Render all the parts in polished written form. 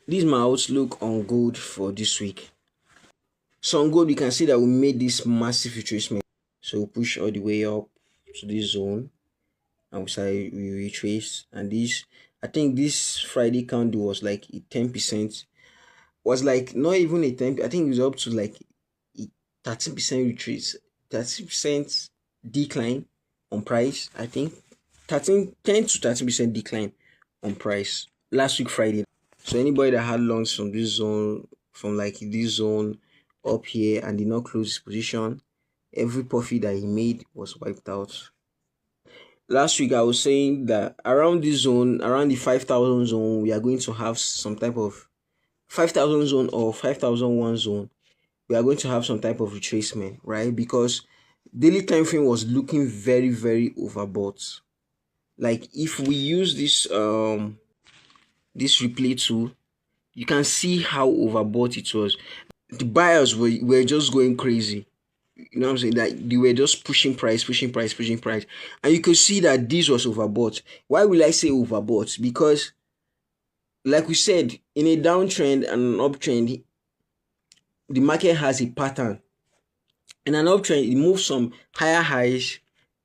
This is my outlook on gold for this week. So on gold, you can see that we made this massive retracement. So we push all the way up to this zone, and we retrace. And this, I think this Friday candle was like a 10%. Was like not even a 10. I think it was up to like a 13% retrace, 30% decline on price. I think 10 to 30% decline on price last week Friday. So anybody that had longs from this zone, from like this zone up here and did not close his position, every profit that he made was wiped out. Last week I was saying that around this zone, around the 5,000 zone, we are going to have some type of 5,000 zone or 5,001 zone. We are going to have some type of retracement, right? Because daily time frame was looking very, very overbought. Like if we use this replay tool, you can see how overbought it was. The buyers were just going crazy. You know what I'm saying? That they were just pushing price, pushing price, pushing price. And you could see that this was overbought. Why will I say overbought? Because like we said, in a downtrend and an uptrend, the market has a pattern. In an uptrend, it moves from higher highs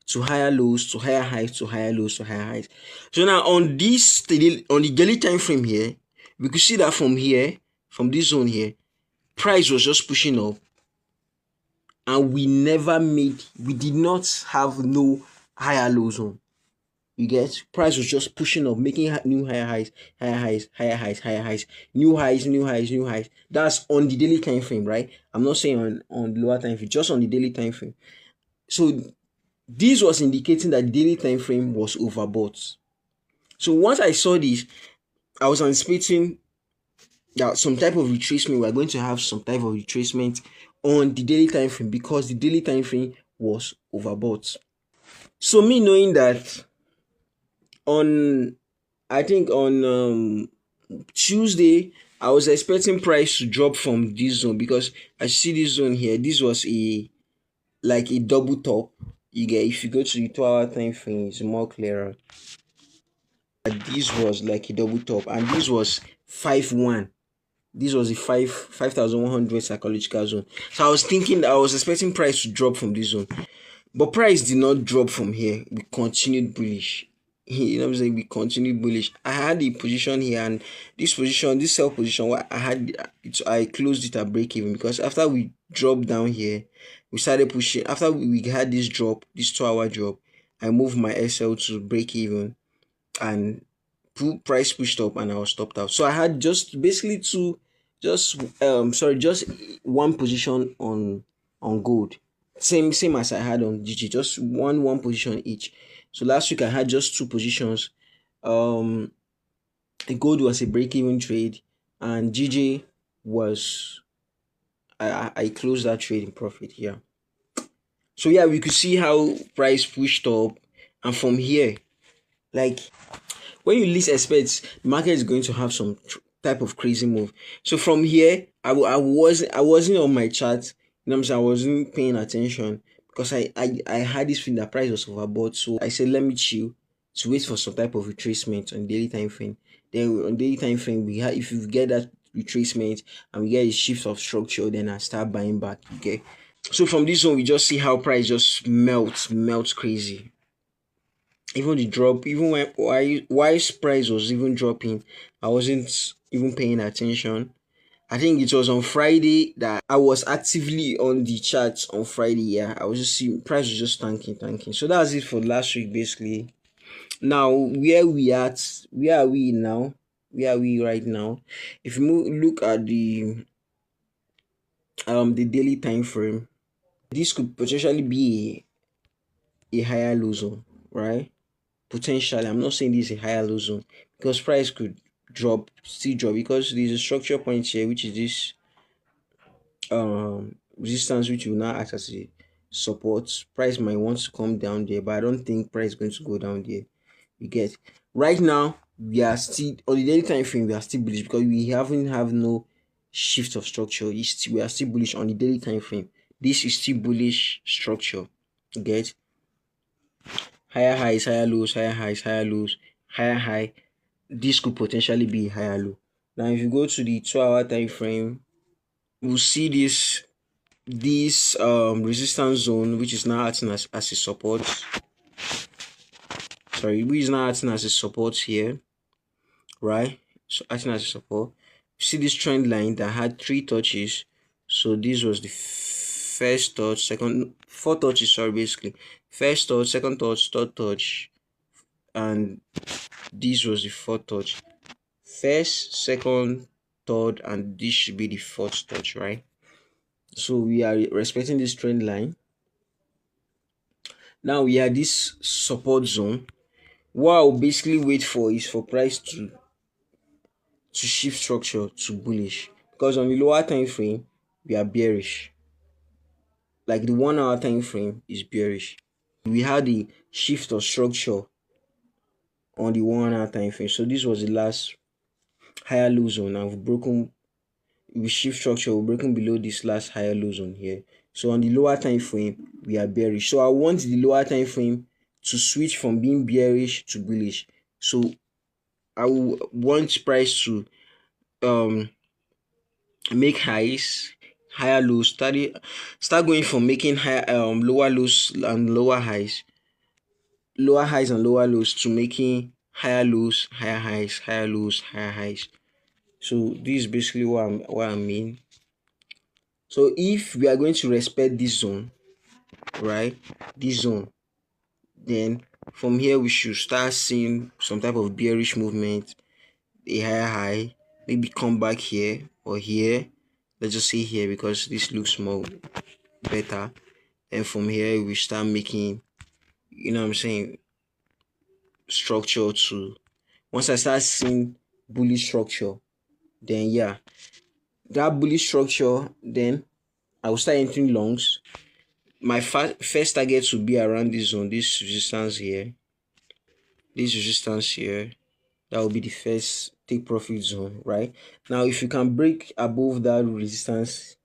to higher lows to higher highs to higher lows to higher highs. So now on the daily time frame here, we could see that from here, from this zone here, price was just pushing up, and we did not have no higher low zone. You get, price was just pushing up, making new higher highs, higher highs, higher highs, higher highs, new highs, new highs, new highs. That's on the daily time frame, right? I'm not saying on the lower time frame, just on the daily time frame. So this was indicating that the daily time frame was overbought. So once I saw this, I was anticipating that some type of retracement, we're going to have some type of retracement on the daily time frame because the daily time frame was overbought. So me knowing that I think on Tuesday, I was expecting price to drop from this zone because I see this zone here. This was like a double top. You get, if you go to the 2-hour time frame, it's more clearer. This was like a double top, and this was 5-1. This was a 5,100 psychological zone. So I was thinking that I was expecting price to drop from this zone, but price did not drop from here. We continued bullish. You know what I'm saying? We continued bullish. I had a position here, and this position, this sell position, I closed it at break even because after we dropped down here, we started pushing. After we had this drop, this 2-hour drop, I moved my SL to break even, and price pushed up, and I was stopped out. So I had just basically just one position on gold, same as I had on GG, just one position each. So last week I had just two positions. Gold was a break-even trade, and GG was I closed that trade in profit here. So yeah, we could see how price pushed up, and from here, like when you least expect, the market is going to have some type of crazy move. So from here, I wasn't on my chart. You know what I'm saying? I wasn't paying attention because I had this feeling that price was overbought. So I said, let me chill to wait for some type of retracement on daily time frame. Then on daily time frame, if you get that retracement and we get a shift of structure, then I start buying back. Okay. So from this one, we just see how price just melts crazy. Even the drop, even when Wise price was even dropping, I wasn't even paying attention. I think it was on Friday that I was actively on the charts on Friday. Yeah, I was just seeing price was just tanking. So that's it for last week basically. Now where are we now? Where are we right now? If you look at the daily time frame, this could potentially be a higher low zone, right? Potentially, I'm not saying this is a higher low zone because price could still drop because there's a structure point here, which is this resistance, which will now act as a support. Price might want to come down there, but I don't think price is going to go down there. You get, right now we are still on the daily time frame, we are still bullish because we haven't have no shift of structure. We are still bullish on the daily time frame. This is still bullish structure. You get, higher highs, higher lows, higher highs, higher lows, higher high. This could potentially be a higher low. Now if you go to the 2 hour time frame, we'll see this resistance zone, which is now acting as a support. Sorry, which is now acting as a support here, right? So acting as a support. See this trend line that had 3 touches. So this was the first touch, second, 4 touches, sorry, basically. First touch, second touch, third touch, and this was the fourth touch. First, second, third, and this should be the fourth touch, right? So we are respecting this trend line. Now we are this support zone. What I'll basically wait for is for price to shift structure to bullish, because on the lower time frame we are bearish. Like the 1 hour time frame is bearish. We had the shift of structure on the 1 hour time frame. So this was the last higher low zone, and we've broken. We shift structure, we're breaking below this last higher low zone here. So on the lower time frame we are bearish. So I want the lower time frame to switch from being bearish to bullish. So I will want price to make highs, higher lows, start going from making higher lower lows and lower highs and lower lows, to making higher lows, higher highs, higher lows, higher highs. So this is basically what I mean. So if we are going to respect this zone, right, this zone, then from here we should start seeing some type of bearish movement, a higher high, maybe come back here or here. Let's just say here, because this looks more better. And from here we start making, you know what I'm saying, structure to, once I start seeing bullish structure, then yeah, that bullish structure, then I will start entering longs. My first target will be around this zone, this resistance here, that will be the first take profit zone. Right now, if you can break above that resistance,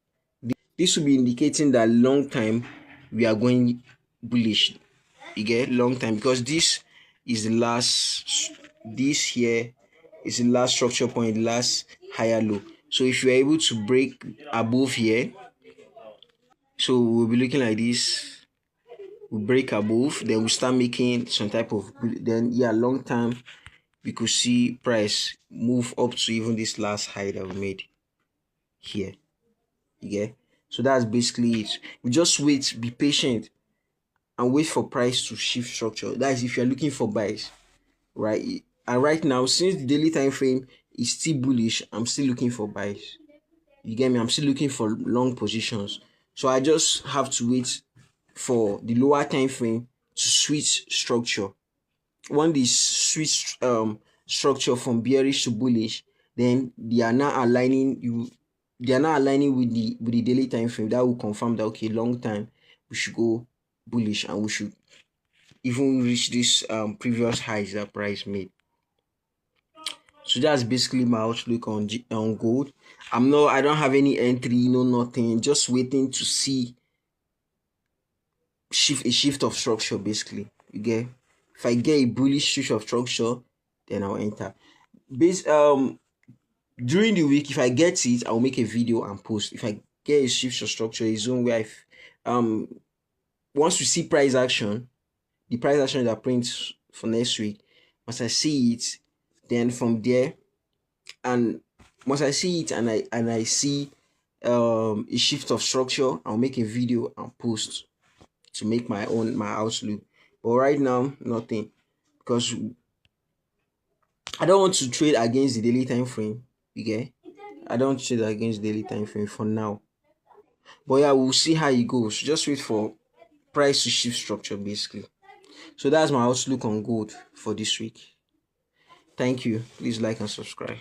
this will be indicating that long time we are going bullish. You get long time, because this is the last, this here is the last structure point, the last higher low. So if you are able to break above here, so we'll be looking like this. We break above, then we start making some type of, then yeah, long time we could see price move up to even this last high that we made here. Yeah, so that's basically it. We just wait, be patient, and wait for price to shift structure. That is if you're looking for buys, right? And right now, since the daily time frame is still bullish, I'm still looking for buys. You get me? I'm still looking for long positions. So I just have to wait for the lower time frame to switch structure. When they switch structure from bearish to bullish, then they are now aligning with the daily time frame. That will confirm that okay, long time we should go bullish, and we should even reach this previous highs that price made. So that's basically my outlook on gold. I don't have any entry, nothing, just waiting to see a shift of structure. Basically, you get, if I get a bullish shift of structure, then I'll enter. During the week, if I get it, I'll make a video and post. If I get a shift of structure, a zone where once we see price action, the price action that prints for next week, once I see it, then from there, and once I see it and I see a shift of structure, I'll make a video and post to make my outlook. But right now, nothing, because I don't want to trade against the daily time frame. Okay, I don't trade against daily time frame for now. But yeah, we'll see how it goes. Just wait for price to shift structure, basically. So that's my outlook on gold for this week. Thank you. Please like and subscribe.